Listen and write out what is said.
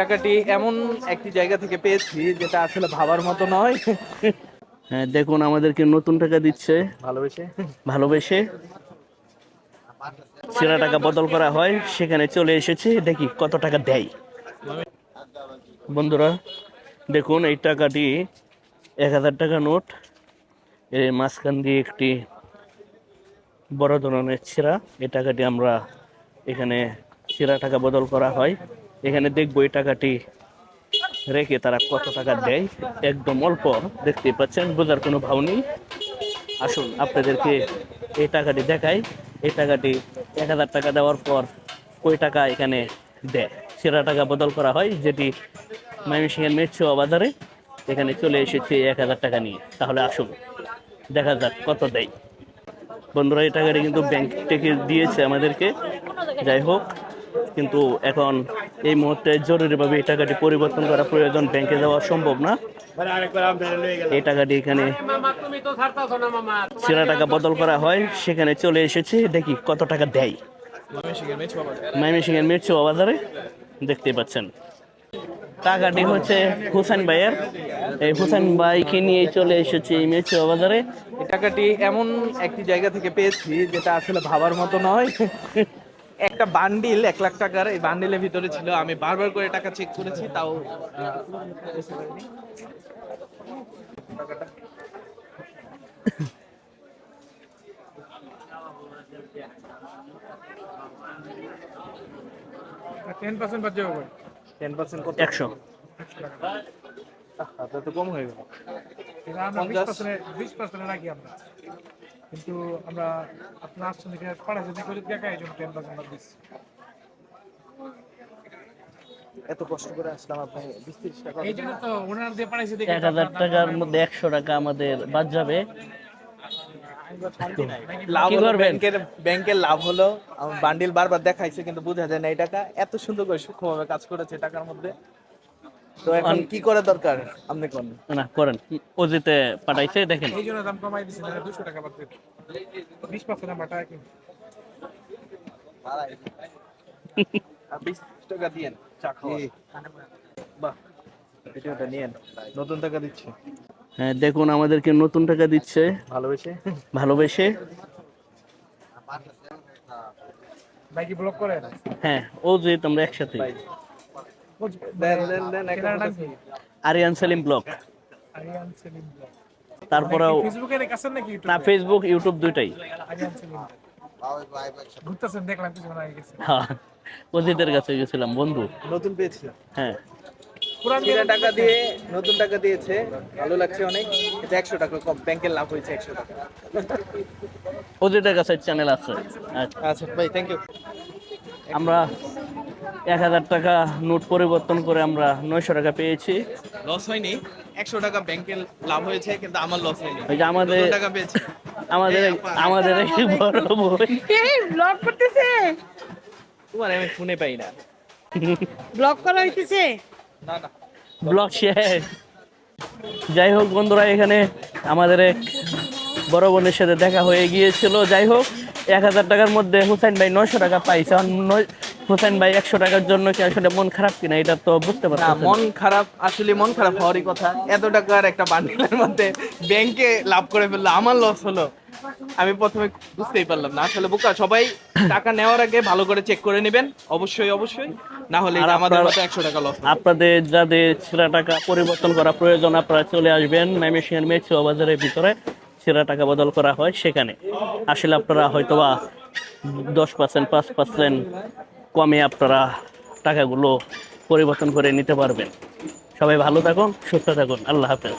টাকাটি এমন একটি জায়গা থেকে পেয়েছি যেটা আসলে ভাবার মতো নয়। হ্যাঁ, দেখুন আমাদেরকে নতুন টাকা দিচ্ছে ভালোবেসে ভালোবেসে। ছেঁড়া টাকা বদল করা হয়, সেখানে চলে এসেছে, দেখি কত টাকা দেয়। বন্ধুরা দেখুন, এই টাকাটি 1000 টাকা নোট, এর মাঝখান দিয়ে একটি বড় ধরনের ছেঁড়া। এই টাকাটি আমরা এখানে ছেঁড়া টাকা বদল করা হয়। এখানে দেখবো এই টাকাটি রেখে তারা কত টাকা দেয়। একদম অল্প, দেখতেই পাচ্ছেন, বোঝার কোনো ভাও নেই। আসুন আপনাদেরকে এই টাকাটি দেখাই। এই টাকাটি 1000 টাকা দেওয়ার পর কয় টাকা এখানে দেয়। ছেঁড়া টাকা বদল করা হয়, যেটি ময়মনসিংহের মেট্রো বাজারে এখানে চলে এসেছে 1000 টাকা নিয়ে। তাহলে আসুন দেখা যাক কত দেয়। বন্ধুরা, এই টাকাটি কিন্তু ব্যাংক থেকে দিয়েছে আমাদেরকে। যাই হোক, কিন্তু এখন এই মুহূর্তে জরুরিভাবে এই টাকাটি পরিবর্তন করা প্রয়োজন, ব্যাংকে যাওয়া সম্ভব না। এই টাকাটি এখানে ছেঁড়া টাকা বদল করা হয়, সেখানে চলে এসেছে, দেখি কত টাকা দেয়। ময়মনসিংহের মেট্রো বাজারে দেখতে পাচ্ছেন। টাকাটি হচ্ছে হুসেন ভাইয়ের। এই হুসেন ভাইকে নিয়ে চলে এসেছে এই মেট্রো বাজারে। এই টাকাটি এমন একটি জায়গা থেকে পেয়েছি যেটা আসলে ভাবার মতো নয়। একটা বান্ডিল 1 লাখ টাকার, এই বান্ডিলের ভিতরে ছিল। আমি বারবার করে টাকা চেক করেছি, তাও বুঝতে পারিনি। টাকাটা 10% বাদ যাবে 10% কত? 100। আচ্ছা, তো কম হয়ে গেল। আমরা 20% রাখি আমরা, কিন্তু আমরা আপনার আসছেন দেখে পাঠাচ্ছেন করে দেখা এই জন্য 10% বাদ দিচ্ছি। এত কষ্ট করে আসলাম, আপনি 20-30 টাকা। এই জন্য তো ওনার দিয়ে পাঠাইছে দেখে 1000 টাকার মধ্যে 100 টাকা আমাদের বাদ যাবে। লাভ কি হলো, করবেন? ব্যাংকের লাভ হলো। আমার বান্ডিল বারবার দেখাইছে, কিন্তু বোঝা যায় না এই টাকা এত সুন্দর করে সূক্ষ্মভাবে কাজ করেছে টাকার মধ্যে। তো এখন কি করা দরকার আপনি কোন? না করেন, অজিতে পাঠাইছে, দেখেন। এই জন্য দাম কমাই দিচ্ছি, 200 টাকা বাদ দিতে 20% আমরা টাকা কিনি। 20 টাকা দিয়েন চা খাওয়া। বাহ, এটা নিয়েন, নতুন টাকা দিচ্ছে। হ্যাঁ, দেখুন আমাদেরকে নতুন টাকা দিচ্ছে ভালোবেসে ভালোবেসে। ভাই কি ব্লক করেন? হ্যাঁ, অজিত আমরা একসাথে। ভাই দেন এটার নাম কি? আরিয়ান সেলিম ব্লগ। আরিয়ান সেলিম ব্লক। তারপরেও ফেসবুকে কাছেন নাকি না, ইউটিউবে? ফেসবুক ইউটিউব দুইটাই। আরিয়ান সেলিম ঘুরতেছেন, দেখলাম কিছু না গেছে। হ্যাঁ, অজিতের কাছে গেছিলাম, বন্ধু। নতুন পেয়েছি। হ্যাঁ, পুরান ছেঁড়া টাকা দিয়ে নতুন টাকা দিয়েছে, ভালো লাগছে অনেক। এটা 100 টাকা কম, ব্যাংকের লাভ হয়েছে 100 টাকা। অজিতের কাছে চ্যানেল আছে। আচ্ছা, আচ্ছা ভাই, থ্যাংক ইউ। আমরা 1000 টাকা নোট পরিবর্তন করে আমরা 900 টাকা পেয়েছি। লস হয়নি, 100 টাকা ব্যাংকের লাভ হয়েছে, কিন্তু আমার লস হয়নি। ওই যে আমাদের নতুন টাকা পেয়েছি। আমাদের আমাদের একটি বড় বই। এই ব্লগ করতেছে, তোমার আমি ফোনে পাই না। ব্লগ করা হইতেছে। না না, ব্লগ শেয়ার। যাই হোক বন্ধুরা, এখানে আমাদের এক বড় বোনের সাথে দেখা হয়ে গিয়েছিল। যাই হোক, 1000 টাকার মধ্যে হুসাইন ভাই 900 টাকা পাইছে। হুসাইন ভাই 100 টাকার জন্য কি আসলে মন খারাপ কিনা, এটা তো বুঝতে না, পারছি। মন খারাপ, আসলে মন খারাপ হওয়ারই কথা। এত টাকার একটা বান্ডিলের মধ্যে ব্যাংকে লাভ করে ফেললো, আমার লস হলো। আমি প্রথমে বুঝতেই পারলাম না। আসলে বোকা, সবাই টাকা নেওয়ার আগে ভালো করে চেক করে নেবেন, অবশ্যই অবশ্যই, না হলে আর আমাদের মতো 100 টাকা লস। আপনাদের যাদের ছেঁড়া টাকা পরিবর্তন করা প্রয়োজন, আপনারা চলে আসবেন ময়মনসিংহের মেট্রো বাজারের ভিতরে। ছেঁড়া টাকা বদল করা হয়, সেখানে আসলে আপনারা হয়তোবা 10% 5% কমে আপনারা টাকাগুলো পরিবর্তন করে নিতে পারবেন। সবাই ভালো থাকুন, সুস্থ থাকুন, আল্লাহ হাফেজ।